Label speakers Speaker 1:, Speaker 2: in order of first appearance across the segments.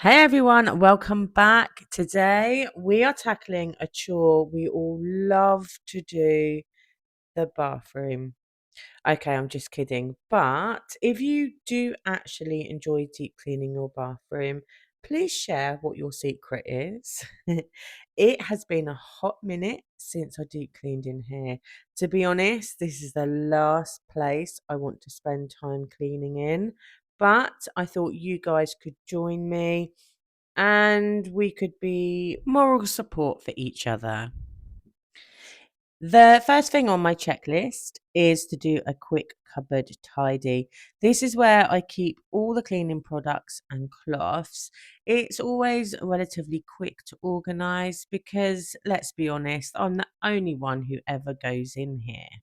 Speaker 1: Hey everyone, welcome back. Today we are tackling a chore we all love to do, the bathroom. Okay, I'm just kidding. But if you do actually enjoy deep cleaning your bathroom, please share what your secret is. It has been a hot minute since I deep cleaned in here. To be honest, this is the last place I want to spend time cleaning in. But I thought you guys could join me and we could be moral support for each other. The first thing on my checklist is to do a quick cupboard tidy. This is where I keep all the cleaning products and cloths. It's always relatively quick to organize because, let's be honest, I'm the only one who ever goes in here.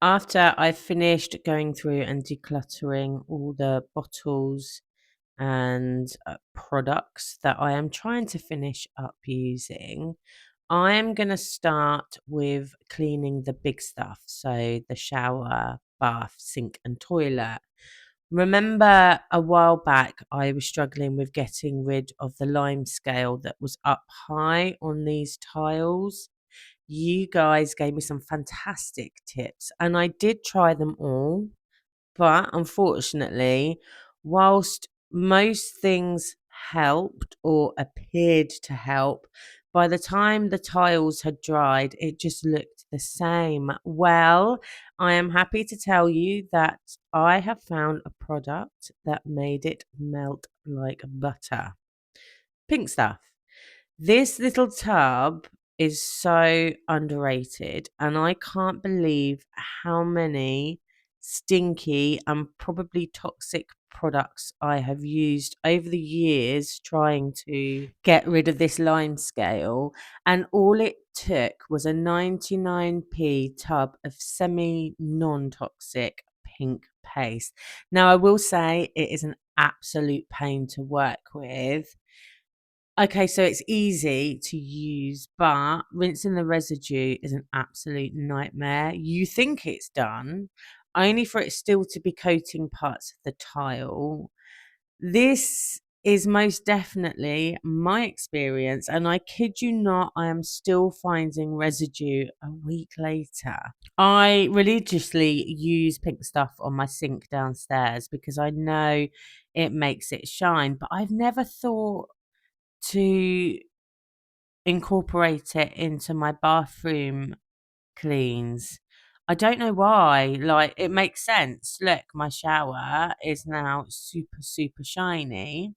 Speaker 1: After I've finished going through and decluttering all the bottles and products that I am trying to finish up using, I am going to start with cleaning the big stuff. So the shower, bath, sink, and toilet. Remember a while back, I was struggling with getting rid of the lime scale that was up high on these tiles. You guys gave me some fantastic tips, and I did try them all. But unfortunately, whilst most things helped or appeared to help, by the time the tiles had dried, it just looked the same. Well, I am happy to tell you that I have found a product that made it melt like butter. Pink stuff. This little tub is so underrated, and I can't believe how many stinky and probably toxic products I have used over the years trying to get rid of this lime scale. And all it took was a 99p tub of semi non toxic pink paste. Now, I will say it is an absolute pain to work with. Okay, so it's easy to use, but rinsing the residue is an absolute nightmare. You think it's done, only for it still to be coating parts of the tile. This is most definitely my experience, and I kid you not, I am still finding residue a week later. I religiously use pink stuff on my sink downstairs because I know it makes it shine, but I've never thought to incorporate it into my bathroom cleans. I don't know why. Like, it makes sense. Look, my shower is now super, super shiny.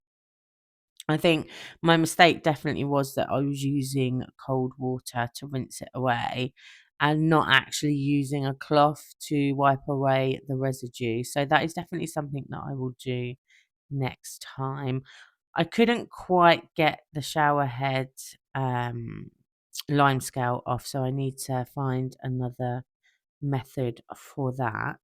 Speaker 1: I think my mistake definitely was that I was using cold water to rinse it away and not actually using a cloth to wipe away the residue. So that is definitely something that I will do next time. I couldn't quite get the shower head um, lime scale off, so I need to find another method for that.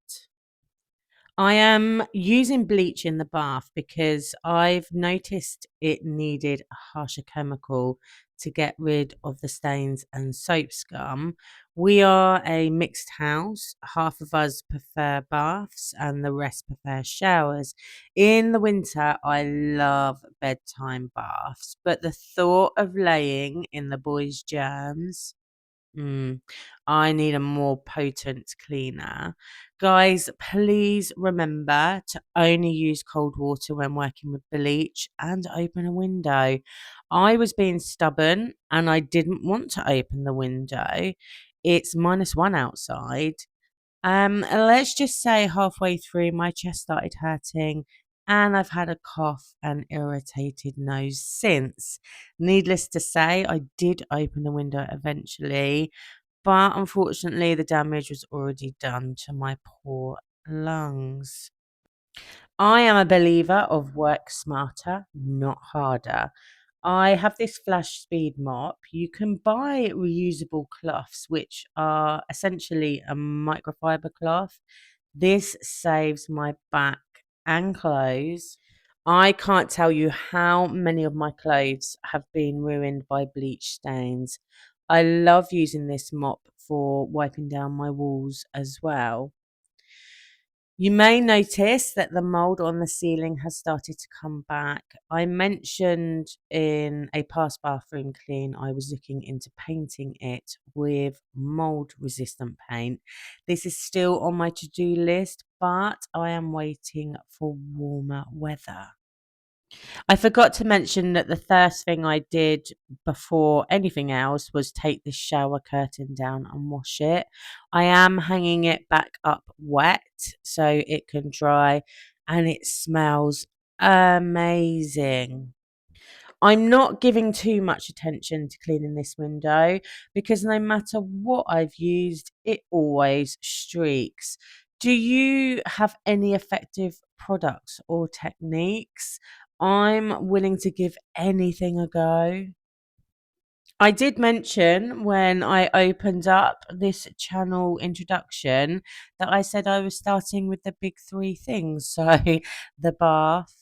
Speaker 1: I am using bleach in the bath because I've noticed it needed a harsher chemical to get rid of the stains and soap scum. We are a mixed house. Half of us prefer baths and the rest prefer showers. In the winter, I love bedtime baths, but the thought of laying in the boys' germs. Mm, I need a more potent cleaner. Guys, please remember to only use cold water when working with bleach and open a window. I was being stubborn and I didn't want to open the window. It's -1 outside. Let's just say halfway through, my chest started hurting, and I've had a cough and irritated nose since. Needless to say, I did open the window eventually, but unfortunately, the damage was already done to my poor lungs. I am a believer of work smarter, not harder. I have this flash speed mop. You can buy reusable cloths, which are essentially a microfiber cloth. This saves my back and clothes. I can't tell you how many of my clothes have been ruined by bleach stains. I love using this mop for wiping down my walls as well. You may notice that the mold on the ceiling has started to come back. I mentioned in a past bathroom clean, I was looking into painting it with mold resistant paint. This is still on my to do list, but I am waiting for warmer weather. I forgot to mention that the first thing I did before anything else was take the shower curtain down and wash it. I am hanging it back up wet so it can dry, and it smells amazing. I'm not giving too much attention to cleaning this window because no matter what I've used, it always streaks. Do you have any effective products or techniques? I'm willing to give anything a go. I did mention when I opened up this channel introduction that I said I was starting with the big three things. So the bath,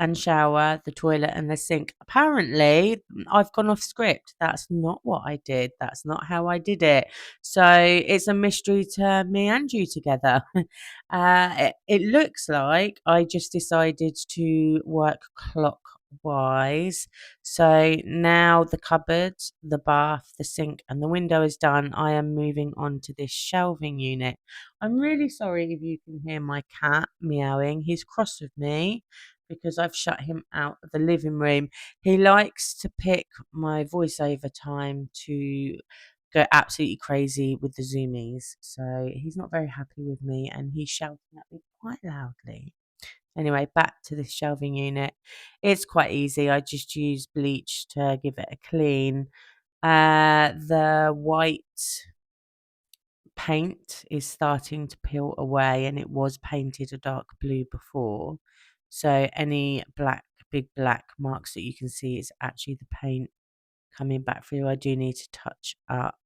Speaker 1: and shower, the toilet, and the sink. Apparently, I've gone off script. That's not what I did. That's not how I did it. So it's a mystery to me and you together. It looks like I just decided to work clockwise. So now the cupboard, the bath, the sink, and the window is done. I am moving on to this shelving unit. I'm really sorry if you can hear my cat meowing. He's cross with me because I've shut him out of the living room. He likes to pick my voiceover time to go absolutely crazy with the zoomies. So he's not very happy with me and he's shouting at me quite loudly. Anyway, back to this shelving unit. It's quite easy. I just use bleach to give it a clean. The white paint is starting to peel away and it was painted a dark blue before. So any big black marks that you can see is actually the paint coming back through. I do need to touch up.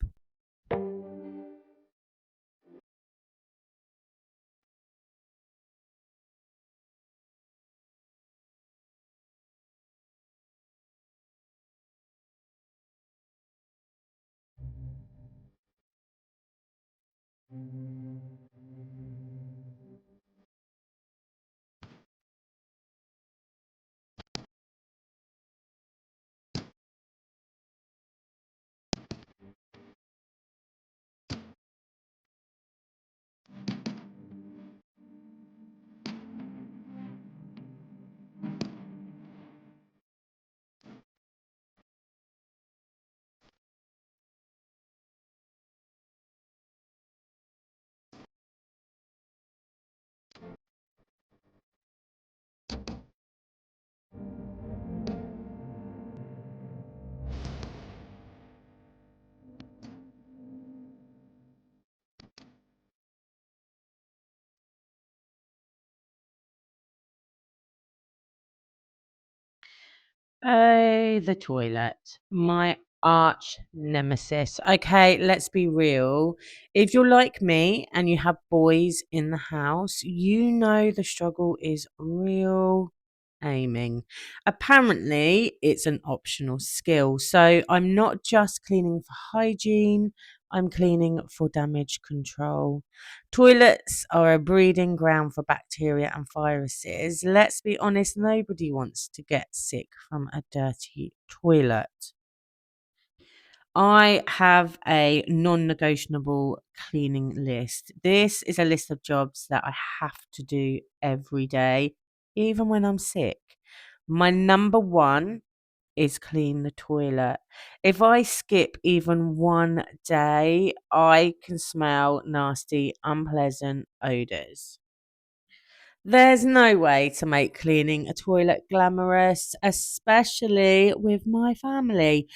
Speaker 1: Oh, the toilet. My arch nemesis. Okay, let's be real. If you're like me and you have boys in the house, you know the struggle is real aiming. Apparently, it's an optional skill. So I'm not just cleaning for hygiene, I'm cleaning for damage control. Toilets are a breeding ground for bacteria and viruses. Let's be honest, nobody wants to get sick from a dirty toilet. I have a non negotiable cleaning list. This is a list of jobs that I have to do every day, even when I'm sick. My number one is clean the toilet. If I skip even one day, I can smell nasty, unpleasant odours. There's no way to make cleaning a toilet glamorous, especially with my family,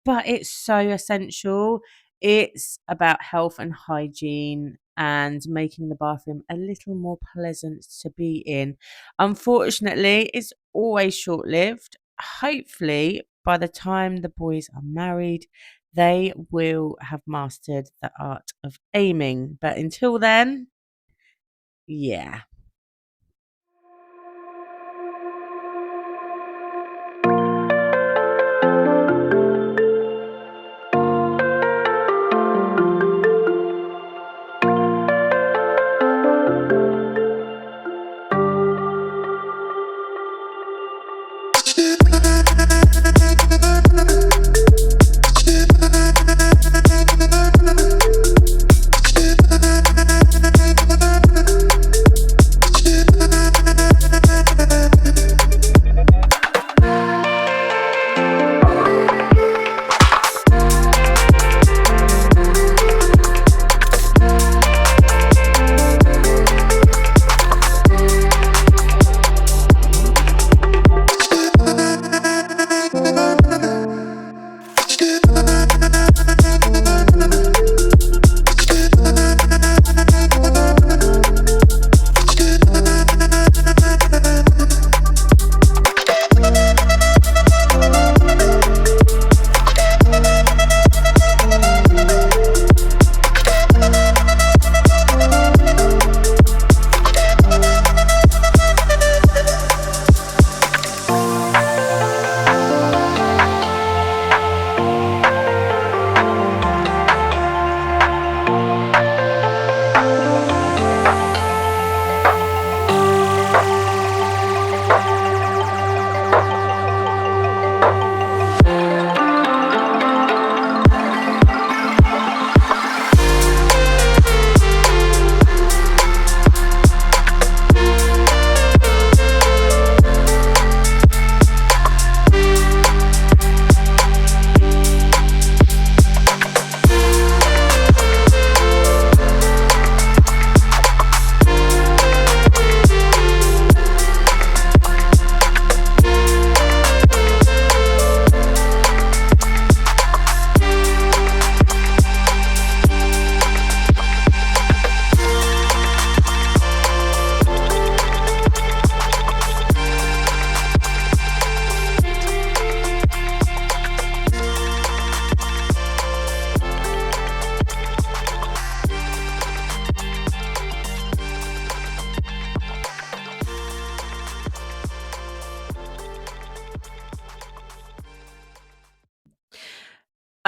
Speaker 1: but it's so essential. It's about health and hygiene and making the bathroom a little more pleasant to be in. Unfortunately, it's always short lived. Hopefully, by the time the boys are married, they will have mastered the art of aiming. But until then, yeah.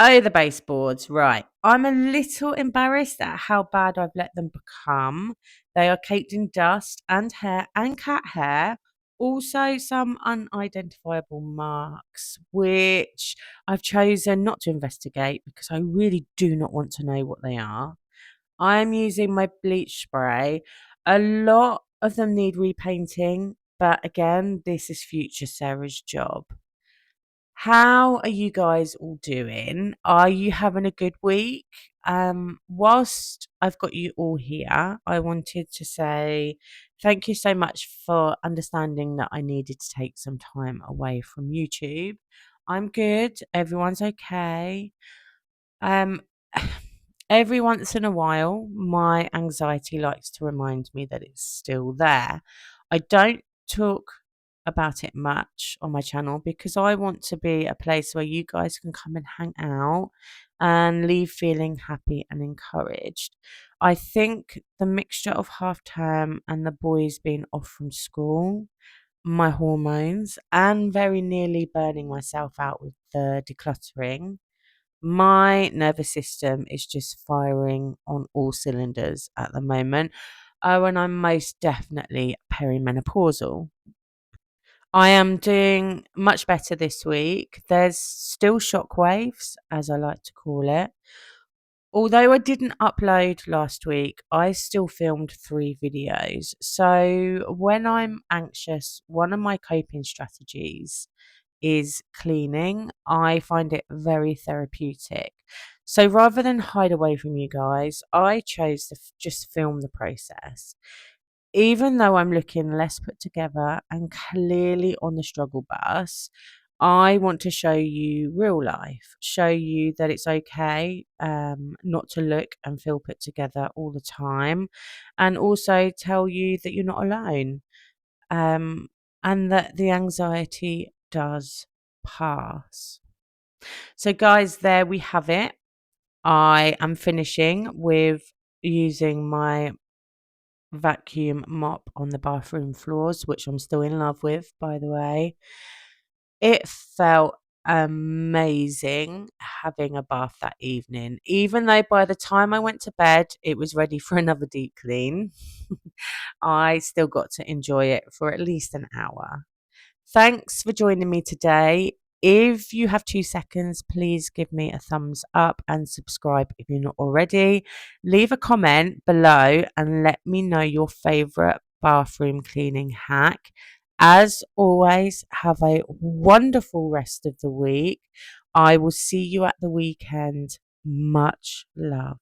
Speaker 1: Oh, the baseboards, right. I'm a little embarrassed at how bad I've let them become. They are caked in dust and hair and cat hair. Also, some unidentifiable marks, which I've chosen not to investigate because I really do not want to know what they are. I'm using my bleach spray. A lot of them need repainting, but again, this is future Sarah's job. How are you guys all doing? Are you having a good week? Whilst I've got you all here, I wanted to say thank you so much for understanding that I needed to take some time away from YouTube. I'm good. Everyone's okay. Um, every once in a while, my anxiety likes to remind me that it's still there. I don't talk about it much on my channel because I want to be a place where you guys can come and hang out and leave feeling happy and encouraged. I think the mixture of half term and the boys being off from school, my hormones, and very nearly burning myself out with the decluttering, my nervous system is just firing on all cylinders at the moment. Oh, and I'm most definitely perimenopausal. I am doing much better this week. There's still shockwaves, as I like to call it. Although I didn't upload last week, I still filmed 3 videos. So when I'm anxious, one of my coping strategies is cleaning. I find it very therapeutic. So rather than hide away from you guys, I chose to just film the process. Even though I'm looking less put together and clearly on the struggle bus, I want to show you real life, show you that it's okay not to look and feel put together all the time, and also tell you that you're not alone, um, and that the anxiety does pass. So, guys, there we have it. I am finishing with using my vacuum mop on the bathroom floors, which I'm still in love with, by the way. It felt amazing having a bath that evening, even though by the time I went to bed, it was ready for another deep clean. I still got to enjoy it for at least an hour. Thanks for joining me today. If you have 2 seconds, please give me a thumbs up and subscribe if you're not already. Leave a comment below and let me know your favorite bathroom cleaning hack. As always, have a wonderful rest of the week. I will see you at the weekend. Much love.